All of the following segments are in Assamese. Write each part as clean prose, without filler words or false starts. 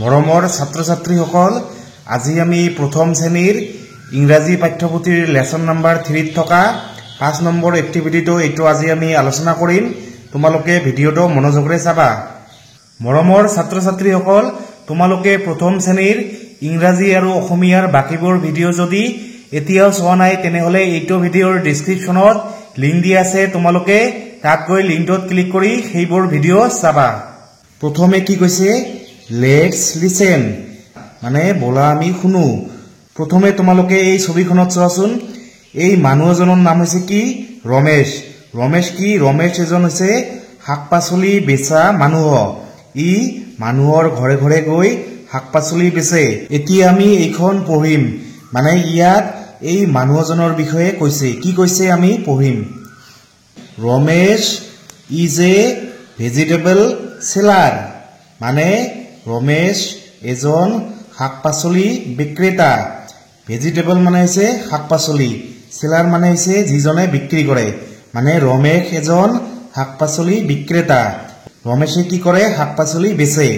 মৰমৰ ছাত্ৰ ছাত্ৰীসকল আজি আমি প্ৰথম শ্ৰেণীৰ ইংৰাজী পাঠ্যপুথিৰ লেসন নম্বৰ 3 থকা 5 নম্বৰ এক্টিভিটিটো এইটো আজি আমি আলোচনা কৰিম তোমালোকে ভিডিওটো মনোযোগৰে চাবা মৰমৰ ছাত্ৰ ছাত্ৰীসকল তোমালোকে প্ৰথম শ্ৰেণীৰ ইংৰাজী আৰু অসমীয়াৰ বাকিবোৰ ভিডিও যদি এতিয়াও চোৱা নাই তেনেহলে এইটো ভিডিওৰ ডেসক্ৰিপচনত লিংক দিয়া আছে তোমালোকে তাত গৈ লিংকত ক্লিক কৰি সেইবোৰ ভিডিও চাবা প্ৰথমে কি কৈছে Let's listen মানে বলা আমি শুনো প্ৰথমে তোমালোকে এই ছবিখনত চোৱাচোন এই মানুহজনৰ নাম হৈছে কি ৰমেশ ৰমেশ কি ৰমেশ এজন হৈছে শাকপাচলি বেচা মানুহ ই মানুহৰ ঘৰে ঘৰে গৈ শাকপাচলি বেচে এতিয়া আমি এইখন পঢ়িম মানে ইয়াত এই মানুহজনৰ বিষয়ে কৈছে কি কৈছে আমি পঢ়িম Ramesh is a vegetable seller মানে ৰমেশ এজন শাকপাচলি বিক্ৰেতা ভেজিটেবল মানে হৈছে শাকপাচলি সেলাৰ মানে হৈছে যিজনে বিক্ৰী কৰে মানে ৰমেশ এজন শাকপাচলি বিক্ৰেতা ৰমেশে কি কৰে শাকপাচলি বেচে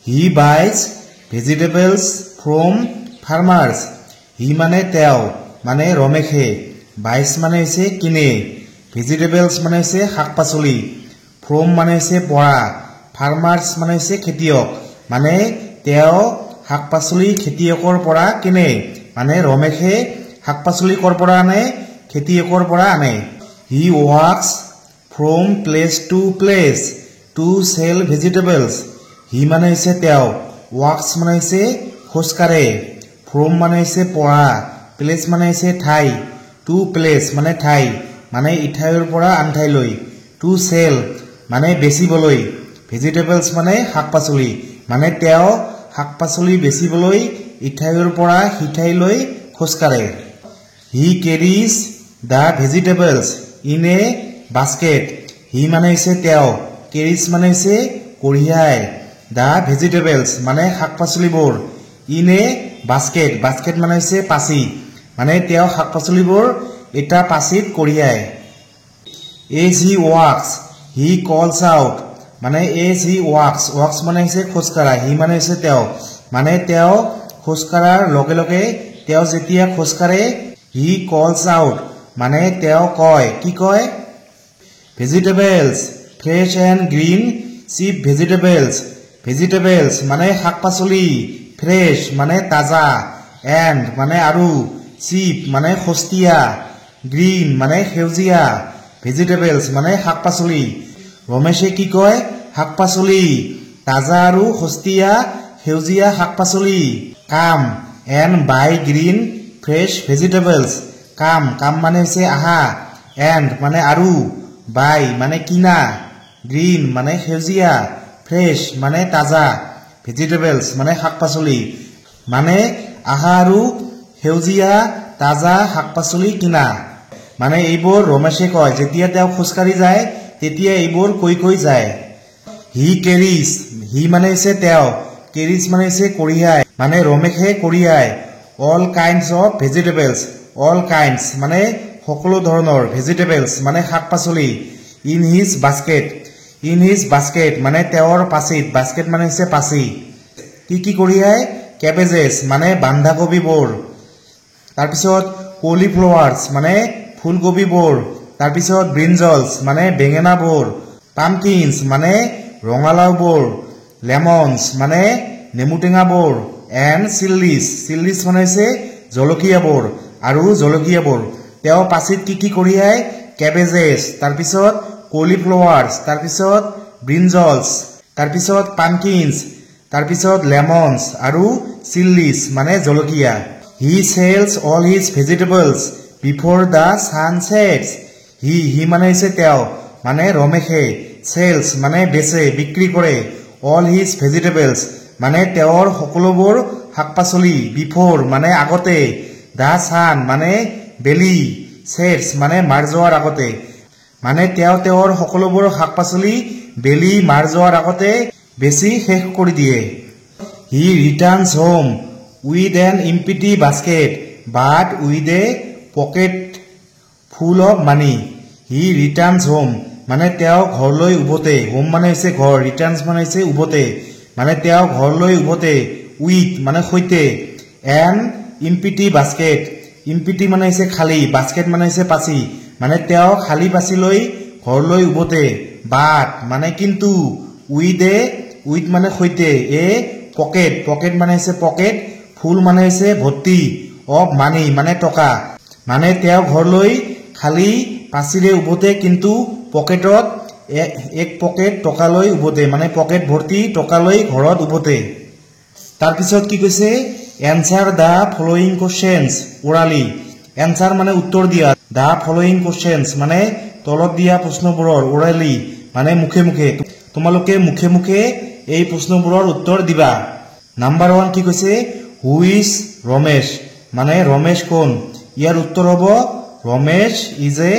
হি buys vegetables from farmers হি মানে তেও মানে ৰমেশে buys মানে হৈছে কিনে vegetables মানে হৈছে শাকপাচলি from মানে হৈছে পৰা farmers মানে হৈছে খেতিয়ক মানে তেও শাকপাচলি খেতিয়কৰ পৰা কিনে মানে ৰমেশে শাকপাচলি কৰ পৰা আনে খেতিয়কৰ পৰা আনে হি walks from place to place to sell vegetables হি মানে হৈছে তেও walks মানে হৈছে খোজকাঢ়ে from মানে হৈছে পৰা place মানে হৈছে ঠাই to place মানে ঠাই মানে ইঠাইৰ পৰা আন ঠাইলৈ to sell মানে বেচিবলৈ vegetables মানে শাকপাচলি মানে তেও শাকপাচলি বেচিবলৈ ইঠাইৰ পৰা হিঠাইলৈ খোজকাঢ়ে হি carries the vegetables in a basket হি মানে হৈছে তেও carries মানে হৈছে কঢ়িয়ায় the vegetables মানে শাকপাচলিবোৰ in a basket basket মানে হৈছে পাচি মানে তেও শাকপাচলিবোৰ এটা পাচিত কঢ়িয়ায় as he walks he calls out মানে as he walks মানে হৈছে খোজকাঢ়া হি মানে হৈছে তেও মানে তেও খোজকাঢ়াৰ লগে লগে তেও যেতিয়া খোজকাঢ়ে হি calls out মানে তেও কয় কি কয় vegetables fresh and green cheap vegetables মানে শাকপাচলি fresh মানে তাজা and মানে আৰু cheap মানে সস্তীয়া green মানে সেউজীয়া vegetables মানে শাকপাচলি ৰমেশে কি কয় শাকপাচলি তাজা আৰু সস্তীয়া সেউজীয়া শাকপাচলি কাম and buy green fresh vegetables কাম মানে হৈছে আহা and মানে আৰু buy মানে কিনা green মানে সেউজীয়া fresh মানে তাজা vegetables মানে শাকপাচলি মানে আহা আৰু সেউজীয়া তাজা শাকপাচলি কিনা মানে এইবোৰ ৰমেশে কয় যেতিয়া তেও খোজকাঢ়ি যায় তেতিয়া এইবোৰ কৈ যায় হি carries হি মানে হৈছে তেও carries মানে হৈছে কঢ়িয়ায় মানে ৰমেশে কঢ়িয়ায় all kinds of vegetables all kinds মানে সকলো ধৰণৰ vegetables মানে শাকপাচলি in his basket মানে তেওঁৰ পাচিত basket মানে হৈছে পাচি কি কঢ়িয়ায় cabbages মানে বন্ধাকবিবোৰ তাৰ পিছত cauliflowers মানে ফুলকবিবোৰ তাৰ পিছত brinjals মানে বেঙেনাবোৰ pumpkins মানে ৰঙালাওবোৰ lemons মানে নেমুটেঙাবোৰ and chilies মানে হৈছে জলকীয়াবোৰ আৰু জলকীয়াবোৰ তেও পাচিত কি কঢ়িয়ায় cabbages তাৰ পিছত cauliflowers তাৰ পিছত brinjals তাৰ পিছত pumpkins তাৰ পিছত lemons আৰু chilies মানে জলকীয়া he sells all his vegetables before the sun sets হি মানে হৈছে তেও মানে ৰমেশে sells মানে বেচে বিক্ৰী কৰে all his vegetables মানে তেওঁৰ সকলোবোৰ শাকপাচলি before মানে আগতে the sun মানে বেলি sets মানে মাৰ যোৱাৰ আগতে মানে তেওঁৰ সকলোবোৰ শাকপাচলি বেলি মাৰ যোৱাৰ আগতে বেছি শেষ কৰি দিয়ে he returns home with an empty basket but with a pocket full of money he returns home মানে তেও ঘৰলৈ উভতে হোম মানে হৈছে ঘৰ ৰিটাৰ্নস মানে হৈছে উভতে মানে তেওঁ ঘৰলৈ উভতে উইথ মানে সৈতে এন ইম্পিটি বাস্কেট ইম্পিটি মানে হৈছে খালী বাস্কেট মানে হৈছে পাচি মানে তেওঁ খালী পাচি লৈ ঘৰলৈ উভতে বাট মানে কিন্তু উইথ মানে সৈতে এ পকেট পকেট মানে হৈছে পকেট ফুল মানে হৈছে ভৰ্তি অফ মানি মানে টকা মানে তেওঁ ঘৰলৈ খালী পাচিৰে উভতে কিন্তু পকেটত এক পকেট টকা লৈ উভতে মানে পকেট ভৰ্তি টকা লৈ ঘৰত উভতে তাৰপিছত কি কৈছে answer the following questions orally answer মানে উত্তৰ দিয়া দা ফলোইং কোশ্চেনস মানে তলত দিয়া প্ৰশ্নবোৰৰ ওৰালি মানে মুখে মুখে তোমালোকে মুখে মুখে এই প্ৰশ্নবোৰৰ উত্তৰ দিবা নাম্বাৰ 1 কি কৈছে হু ইজ ৰমেশ মানে ৰমেশ কোন ইয়াৰ উত্তৰ হ'ব ৰমেশ ইজ এ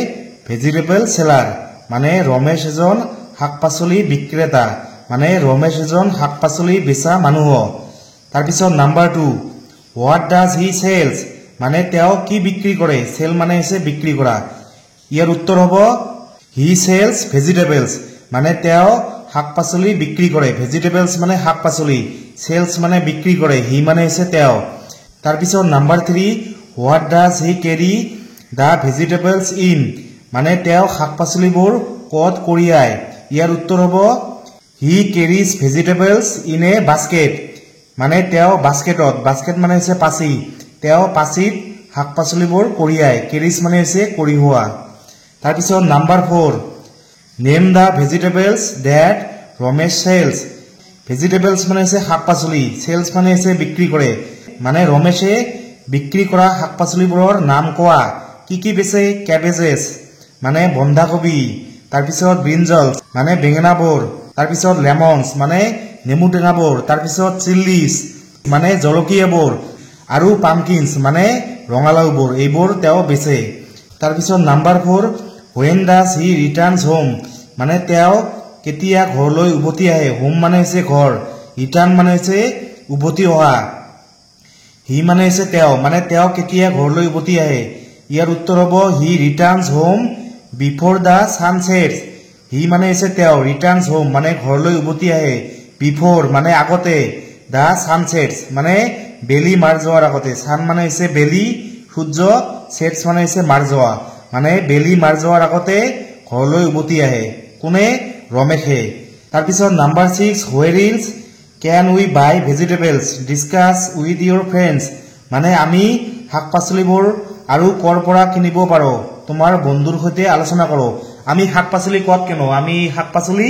ভেজিটেবল সেলাৰ মানে ৰমেশ এজন শাক-পাচলি বিক্ৰেতা মানে ৰমেশ এজন শাক-পাচলি বেচা মানুহ তাৰপিছত number 2 what does he sells মানে তেওঁ কি বিক্ৰী কৰে সেল মানে হৈছে বিক্ৰী কৰা ইয়াৰ উত্তৰ হ'ব হি সেলস ভেজিটেবলস মানে তেওঁ শাক-পাচলি বিক্ৰী কৰে ভেজিটেবলস মানে শাক-পাচলি সেলস মানে বিক্ৰী কৰে হি মানে হৈছে তেওঁ তাৰপিছত number 3 what does he carry the vegetables in মানে তেওঁ শাক-পাচলিবোৰ কত কঢ়িয়ায় ইয়াৰ উত্তৰ হ'ব he carries vegetables in a basket মানে তেওঁ বাস্কেট মানে হৈছে পাচি তেওঁ পাচিত শাক-পাচলিবোৰ কঢ়িয়ায় কেৰিজ মানে হৈছে কঢ়িওৱা তাৰপিছত number 4 name the vegetables that Ramesh sells vegetables মানে হৈছে শাক-পাচলি সেলস মানে হৈছে বিক্ৰী কৰে মানে ৰমেশে বিক্ৰী কৰা শাক-পাচলিবোৰৰ নাম কোৱা কি বেচে কেবেজেছ মানে বন্ধাকবি তাৰপিছত ব্ৰিঞ্জল মানে বেঙেনাবোৰ তাৰপিছত লেমনস মানে নেমু টেঙাবোৰ তাৰপিছত চিল্লিছ মানে জলকীয়াবোৰ আৰু পামকিনস মানে ৰঙালাওবোৰ এইবোৰ তেওঁ বেচে তাৰপিছত number 4 when does he returns home মানে তেওঁ কেতিয়া ঘৰলৈ উভতি আহে হোম মানে হৈছে ঘৰ ৰিটাৰ্ণ মানে হৈছে উভতি অহা হি মানে হৈছে তেওঁ কেতিয়া ঘৰলৈ উভতি আহে ইয়াৰ উত্তৰ হ'ব হি ৰিটাৰ্নস হোম বিফৰ দা সান সেটস হি মানে হৈছে তেওঁ ৰিটাৰ্নস হোম মানে ঘৰলৈ উভতি আহে বিফৰ মানে আগতে দা সান সেটস মানে বেলি মাৰ যোৱাৰ আগতে সান মানে হৈছে বেলি সূৰ্য সেটস মানে হৈছে মাৰ যোৱা মানে বেলি মাৰ যোৱাৰ আগতে ঘৰলৈ উভতি আহে কোনে ৰমেশে তাৰপিছত number 6 where else can we buy vegetables discuss with your friends মানে আমি শাক-পাচলিবোৰ আৰু কৰ পৰা কিনিব পাৰো তোমাৰ বন্ধুৰ সৈতে আলোচনা কৰো আমি শাক-পাচলি কত কিনো আমি শাক-পাচলি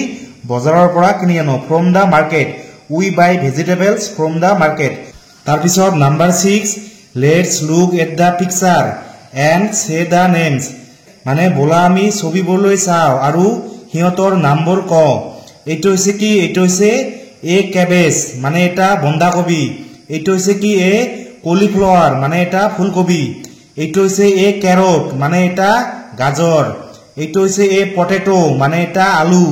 বজাৰৰ পৰা কিনি আনো from the market we buy vegetables from the market তাৰপিছত number 6 let's look at the picture and say the names মানে বলা আমি ছবিবোৰলৈ চাও আৰু হিয়তৰ নামবোৰ কও এইটো হৈছে কি এইটো হৈছে এ কেবেজ মানে এটা বন্ধাকবি এইটো হৈছে কি এ কলিফ্লাৱাৰ মানে এটা ফুলকবি এইটো হৈছে এ কেৰট মানে এটা গাজৰ এইটো হৈছে এ পটেটো মানে এটা আলু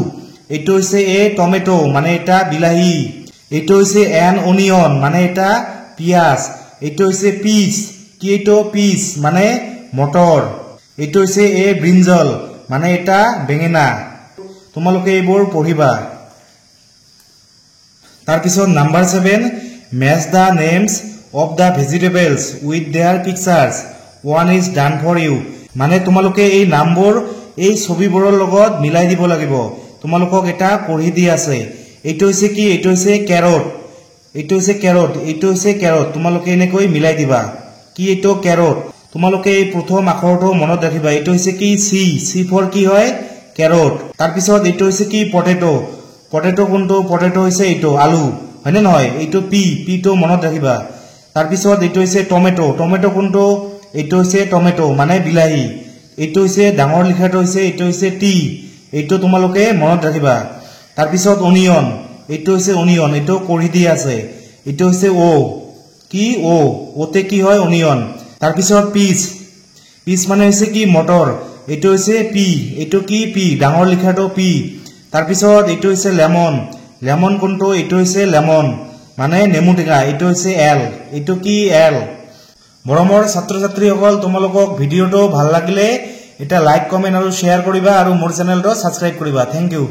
এইটো হৈছে এ টমেটো মানে এটা বিলাহী এইটো হৈছে এন অনিয়ন মানে এটা পিয়াজ এইটো হৈছে পিচ কি এইটো পিচ মানে মটৰ এইটো হৈছে এ ব্ৰিঞ্জল মানে এটা বেঙেনা তোমালোকে এইবোৰ পঢ়িবা তাৰপিছত number 7 match the names of the vegetables with their pictures one is done for you মানে তোমালোকে এই নামবোৰ এই ছবিবোৰৰ লগত মিলাই দিব লাগিব তোমালোকক এটা পঢ়ি দি আছে এইটো হৈছে কি এইটো হৈছে কেৰট এইটো হৈছে কেৰট এইটো হৈছে কেৰট তোমালোকে এনেকৈ মিলাই দিবা কি এইটো কেৰট তোমালোকে এই প্ৰথম আখৰটো মনত ৰাখিবা এইটো হৈছে কি সি ফৰ কি হয় কেৰট তাৰপিছত এইটো হৈছে কি পটেটো কোনটো পটেটো হৈছে এইটো আলু হয়নে নহয় এইটো পি টো মনত ৰাখিবা তাৰপিছত এইটো হৈছে টমেটো কোনটো এইটো হৈছে টমেটো মানে বিলাহী এইটো হৈছে ডাঙৰ লিখাটো হৈছে এইটো হৈছে টি এইটো তোমালোকে মনত ৰাখিবা তাৰপিছত অনিয়ন এইটো হৈছে অনিয়ন এইটো কৰি দি আছে এইটো হৈছে ওতে কি হয় অনিয়ন তাৰপিছত পিচ মানে হৈছে কি মটৰ এইটো হৈছে পি এইটো কি পি ডাঙৰ লিখাটো পি তাৰপিছত এইটো হৈছে লেমন কোনটো এইটো হৈছে লেমন মানে নেমু টেঙা এইটো হৈছে এল এইটো কি এল মৰমৰ ছাত্ৰ-ছাত্ৰীসকল তোমালোকক ভিডিঅটো ভাল লাগিলে এটা লাইক কমেন্ট আৰু শেয়াৰ কৰিবা আৰু মোৰ চেনেলটো সাবস্ক্ৰাইব কৰিবা থ্যাংক ইউ